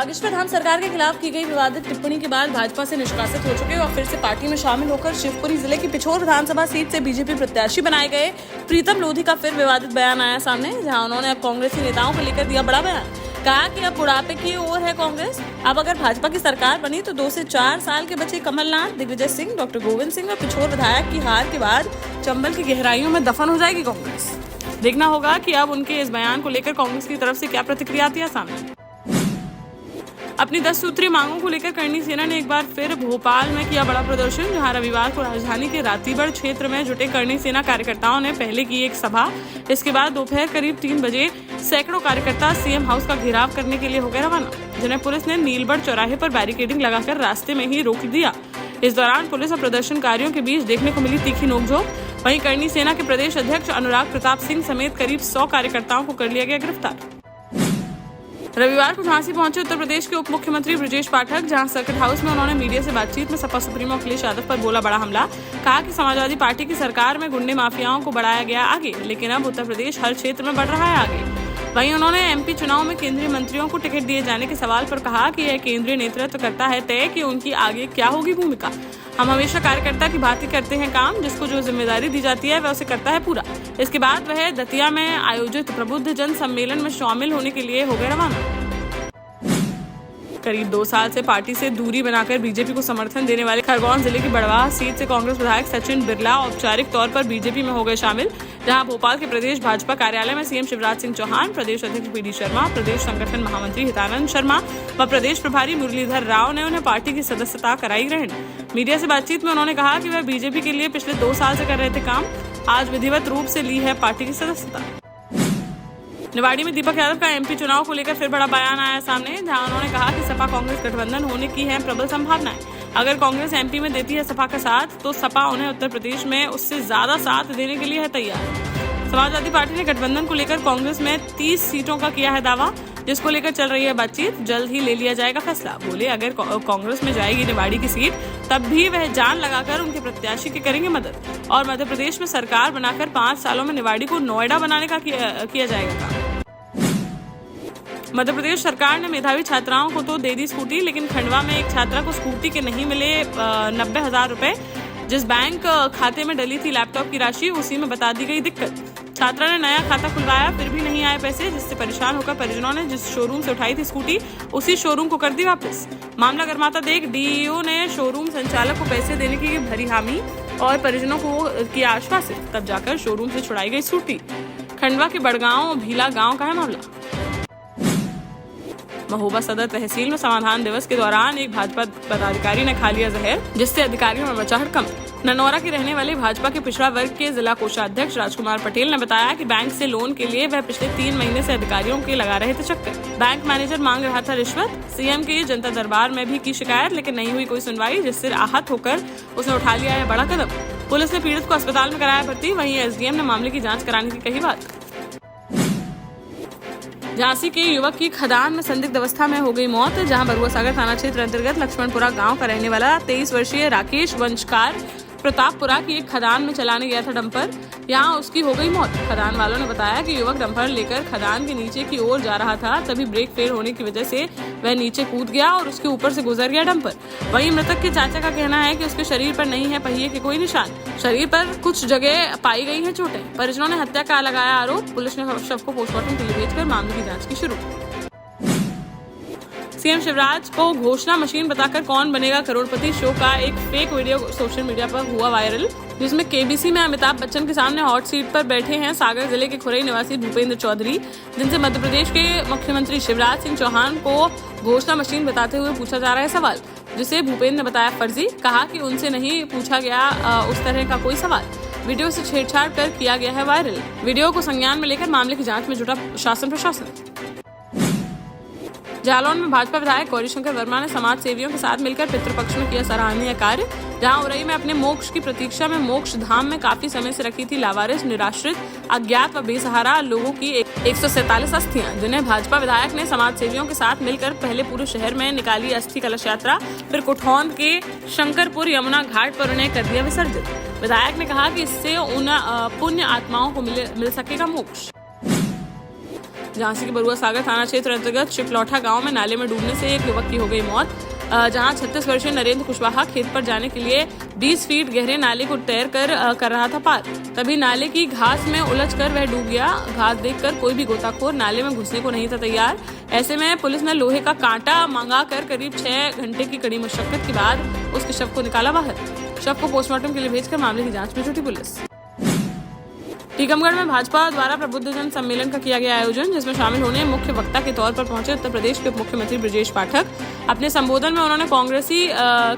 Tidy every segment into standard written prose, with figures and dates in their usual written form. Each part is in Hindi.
बागेश्वर धाम सरकार के खिलाफ की गई विवादित टिप्पणी के बाद भाजपा से निष्कासित हो चुके और फिर से पार्टी में शामिल होकर शिवपुरी जिले की पिछोर विधानसभा सीट से बीजेपी प्रत्याशी बनाए गए प्रीतम लोधी का फिर विवादित बयान आया सामने, जहां उन्होंने अब कांग्रेसी नेताओं को लेकर दिया बड़ा बयान। कहा कि अब बुढ़ापे की ओर है कांग्रेस। अब अगर भाजपा की सरकार बनी तो 2 से 4 साल के बच्चे कमलनाथ, दिग्विजय सिंह, डॉक्टर गोविंद सिंह और पिछोर विधायक की हार के बाद चंबल की गहराइयों में दफन हो जाएगी कांग्रेस। देखना होगा कि अब उनके इस बयान को लेकर कांग्रेस की तरफ से क्या प्रतिक्रिया आती है सामने। अपनी 10 सूत्रीय मांगों को लेकर करणी सेना ने एक बार फिर भोपाल में किया बड़ा प्रदर्शन, जहां रविवार को राजधानी के रातीगढ़ क्षेत्र में जुटे करणी सेना कार्यकर्ताओं ने पहले की एक सभा। इसके बाद दोपहर करीब 3 बजे सैकड़ों कार्यकर्ता सीएम हाउस का घेराव करने के लिए हो गए रवाना, जिन्हें पुलिस ने नीलबढ़ चौराहे पर बैरिकेडिंग लगाकर रास्ते में ही रोक दिया। इस दौरान पुलिस और प्रदर्शनकारियों के बीच देखने को मिली तीखी नोकझोंक। वहीं करणी सेना के प्रदेश अध्यक्ष अनुराग प्रताप सिंह समेत करीब 100 कार्यकर्ताओं को कर लिया गया गिरफ्तार। रविवार को झांसी पहुंचे उत्तर प्रदेश के उप मुख्यमंत्री ब्रजेश पाठक, जहां सर्किट हाउस में उन्होंने मीडिया से बातचीत में सपा सुप्रीमो अखिलेश यादव पर बोला बड़ा हमला। कहा कि समाजवादी पार्टी की सरकार में गुंडे माफियाओं को बढ़ाया गया आगे, लेकिन अब उत्तर प्रदेश हर क्षेत्र में बढ़ रहा है आगे। वहीं उन्होंने एमपी चुनाव में केंद्रीय मंत्रियों को टिकट दिए जाने के सवाल पर कहा कि यह केंद्रीय नेतृत्व करता है तय कि उनकी आगे क्या होगी भूमिका। हम हमेशा कार्यकर्ता की भांति करते हैं काम, जिसको जो जिम्मेदारी दी जाती है वह उसे करता है पूरा। इसके बाद वह दतिया में आयोजित प्रबुद्ध जन सम्मेलन में शामिल होने के लिए हो गए रवाना। करीब 2 साल से पार्टी से दूरी बनाकर बीजेपी को समर्थन देने वाले खरगोन जिले की बड़वाह सीट से कांग्रेस विधायक सचिन बिरला औपचारिक तौर पर बीजेपी में हो गए शामिल, जहां भोपाल के प्रदेश भाजपा कार्यालय में सीएम शिवराज सिंह चौहान, प्रदेश अध्यक्ष पीडी शर्मा, प्रदेश संगठन महामंत्री हितानंद शर्मा व प्रदेश प्रभारी मुरलीधर राव ने उन्हें पार्टी की सदस्यता कराई ग्रहण। मीडिया से बातचीत में उन्होंने कहा कि वह बीजेपी के लिए पिछले 2 साल से कर रहे थे काम, आज विधिवत रूप से ली है पार्टी की सदस्यता। निवाड़ी में दीपक यादव का एमपी चुनाव को लेकर फिर बड़ा बयान आया सामने, जहां उन्होंने कहा कि सपा कांग्रेस गठबंधन होने की है प्रबल संभावनाएं। अगर कांग्रेस एमपी में देती है सपा का साथ, तो सपा उन्हें उत्तर प्रदेश में उससे ज्यादा साथ देने के लिए है तैयार। समाजवादी पार्टी ने गठबंधन को लेकर कांग्रेस में 30 सीटों का किया है दावा, जिसको लेकर चल रही है बातचीत। जल्द ही ले लिया जाएगा फैसला। बोले अगर कांग्रेस में जाएगी निवाड़ी की सीट, तब भी वह जान लगाकर उनके प्रत्याशी की करेंगे मदद और मध्य प्रदेश में सरकार बनाकर 5 सालों में निवाड़ी को नोएडा बनाने का किया जाएगा काम। मध्य प्रदेश सरकार ने मेधावी छात्राओं को तो दे दी स्कूटी, लेकिन खंडवा में एक छात्रा को स्कूटी के नहीं मिले 90,000 रुपए। जिस बैंक खाते में डली थी लैपटॉप की राशि, उसी में बता दी गई दिक्कत। छात्रा ने नया खाता खुलवाया, फिर भी नहीं आए पैसे, जिससे परेशान होकर परिजनों ने जिस शोरूम से उठाई थी स्कूटी, उसी शोरूम को कर दी वापस। मामला गर्माता देख डीईओ ने शोरूम संचालक को पैसे देने की भरी हामी और परिजनों को किया आश्वासित, तब जाकर शोरूम से छुड़ाई गई स्कूटी। खंडवा के बड़गांव भीला गांव का है मामला। महोबा सदर तहसील में समाधान दिवस के दौरान एक भाजपा पदाधिकारी ने खा लिया जहर, जिससे अधिकारियों में मचा हड़कंप। ननौरा के रहने वाले भाजपा के पिछड़ा वर्ग के जिला कोषाध्यक्ष राजकुमार पटेल ने बताया कि बैंक से लोन के लिए वह पिछले 3 महीने से अधिकारियों के लगा रहे थे चक्कर। बैंक मैनेजर मांग रहा था रिश्वत। सीएम के जनता दरबार में भी की शिकायत, लेकिन नहीं हुई कोई सुनवाई, जिससे आहत होकर उसने उठा लिया है बड़ा कदम। पुलिस ने पीड़ित को अस्पताल में कराया भर्ती। वहीं एसडीएम ने मामले की जाँच कराने की कही बात। झांसी के युवक की खदान में संदिग्ध अवस्था में हो गई मौत, जहां बरुआ सागर थाना क्षेत्र अंतर्गत लक्ष्मणपुरा गांव का रहने वाला 23 वर्षीय राकेश वंशकार प्रतापपुरा की एक खदान में चलाने गया था डंपर। यहां उसकी हो गई मौत। खदान वालों ने बताया कि युवक डंपर लेकर खदान के नीचे की ओर जा रहा था, तभी ब्रेक फेल होने की वजह से वह नीचे कूद गया और उसके ऊपर से गुजर गया डंपर। वहीं मृतक के चाचा का कहना है कि उसके शरीर पर नहीं है पहिए के कोई निशान, शरीर पर कुछ जगह पाई गई है चोटें। परिजनों ने हत्या का लगाया आरोप। पुलिस ने शव को पोस्टमार्टम के लिए भेजकर मामले की जाँच की शुरू। सीएम शिवराज को घोषणा मशीन बताकर कौन बनेगा करोड़पति शो का एक फेक वीडियो सोशल मीडिया पर हुआ वायरल, जिसमें केबीसी में अमिताभ बच्चन के सामने हॉट सीट पर बैठे हैं सागर जिले के खुरई निवासी भूपेंद्र चौधरी, जिनसे मध्य प्रदेश के मुख्यमंत्री शिवराज सिंह चौहान को घोषणा मशीन बताते हुए पूछा जा रहा है सवाल, जिसे भूपेंद्र ने बताया फर्जी। कहा कि उनसे नहीं पूछा गया उस तरह का कोई सवाल। वीडियो से छेड़छाड़ कर किया गया है वायरल। वीडियो को संज्ञान में लेकर मामले की जाँच में जुटा शासन प्रशासन। जालौन में भाजपा विधायक गौरीशंकर वर्मा ने समाज सेवियों के साथ मिलकर पितृपक्ष में किया सराहनीय कार्य, जहां उरई में अपने मोक्ष की प्रतीक्षा में मोक्ष धाम में काफी समय से रखी थी लावारिस, निराश्रित, अज्ञात व बेसहारा लोगों की 147 अस्थियां, जिन्हें भाजपा विधायक ने समाज सेवियों के साथ मिलकर पहले पूरे शहर में निकाली अस्थि कलश यात्रा, फिर कुठौंद के शंकरपुर यमुना घाट पर उन्हें कर दिया विसर्जित। विधायक ने कहा कि इससे उन पुण्य आत्माओं को मिल सकेगा मोक्ष। झांसी के बरुआ सागर थाना क्षेत्र अंतर्गत चिपलौठा गांव में नाले में डूबने से एक युवक की हो गई मौत। जहां 36 वर्षीय नरेंद्र कुशवाहा खेत पर जाने के लिए 20 फीट गहरे नाले को तैर कर रहा था पार। तभी नाले की घास में उलझकर वह डूब गया। घास देखकर कोई भी गोताखोर नाले में घुसने को नहीं था तैयार। ऐसे में पुलिस ने लोहे का कांटा मंगाकर करीब 6 घंटे की कड़ी मशक्कत के बाद उसके शव को निकाला बाहर। शव को पोस्टमार्टम के लिए भेजकर मामले की जांच में जुटी पुलिस। टीकमगढ़ में भाजपा द्वारा प्रबुद्धजन सम्मेलन का किया गया आयोजन, जिसमें शामिल होने मुख्य वक्ता के तौर पर पहुंचे उत्तर प्रदेश के उप मुख्यमंत्री ब्रजेश पाठक। अपने संबोधन में उन्होंने कांग्रेसी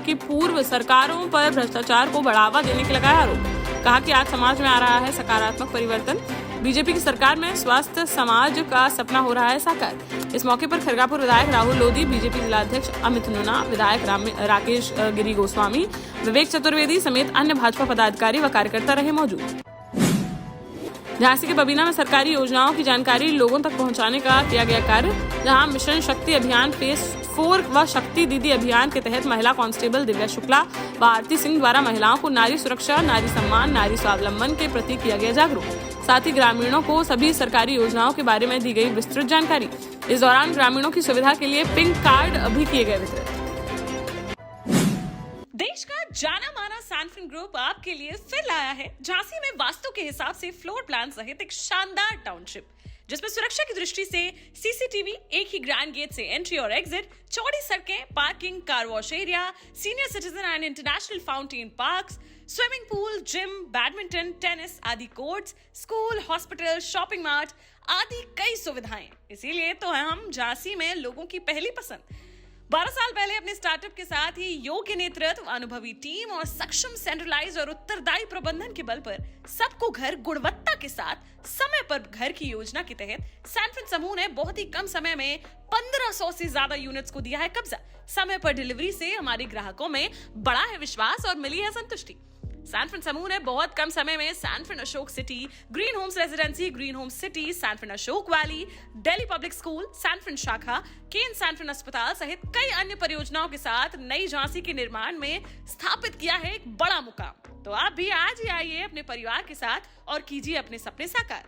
की पूर्व सरकारों पर भ्रष्टाचार को बढ़ावा देने के लगाया आरोप। कहा कि आज समाज में आ रहा है सकारात्मक परिवर्तन। बीजेपी की सरकार में स्वस्थ समाज का सपना हो रहा है साकार। इस मौके पर खरगापुर विधायक राहुल लोधी, बीजेपी जिलाध्यक्ष अमित नुना, विधायक राकेश गिरी गोस्वामी, विवेक चतुर्वेदी समेत अन्य भाजपा पदाधिकारी व कार्यकर्ता रहे मौजूद। झांसी के बबीना में सरकारी योजनाओं की जानकारी लोगों तक पहुंचाने का किया गया कार्य, जहां मिशन शक्ति अभियान फेज 4 व शक्ति दीदी अभियान के तहत महिला कांस्टेबल दिव्या शुक्ला व आरती सिंह द्वारा महिलाओं को नारी सुरक्षा, नारी सम्मान, नारी स्वावलंबन के प्रति किया गया जागरूक। साथ ही ग्रामीणों को सभी सरकारी योजनाओं के बारे में दी गई विस्तृत जानकारी। इस दौरान ग्रामीणों की सुविधा के लिए पिंक कार्ड भी किए गए वितरित। देश का जाना माना सैनफिन ग्रुप आपके लिए फिर लाया है झांसी में वास्तु के हिसाब से फ्लोर प्लान सहित एक शानदार टाउनशिप, जिसमें सुरक्षा की दृष्टि से सीसीटीवी, एक ही ग्रैंड गेट से एंट्री और एग्जिट, चौड़ी सड़कें, parking, car wash area, senior citizen and international fountain parks, swimming pool, gym, badminton, tennis आदि courts, school, hospital, shopping mart आदि कई सुविधाएं। इसीलिए तो हम झांसी में लोगों की पहली पसंद। 12 साल पहले अपने स्टार्टअप के साथ ही योग्य नेतृत्व, अनुभवी टीम और सक्षम सेंट्रलाइज्ड और उत्तरदायी प्रबंधन के बल पर सबको घर गुणवत्ता के साथ समय पर घर की योजना के तहत सैनफिन समूह ने बहुत ही कम समय में 1500 से ज्यादा यूनिट्स को दिया है कब्जा। समय पर डिलीवरी से हमारे ग्राहकों में बड़ा है विश्वास और मिली है संतुष्टि। सैनफिन समूह ने बहुत कम समय में Sanfin Ashok city, green homes residency, green homes city, Sanfin Ashok valley, Delhi public school, Sanfin शाखा, केन सैनफिन अस्पताल सहित कई अन्य परियोजनाओं के साथ नई झांसी के निर्माण में स्थापित किया है एक बड़ा मुकाम। तो आप भी आज ही आइए अपने परिवार के साथ और कीजिए अपने सपने साकार।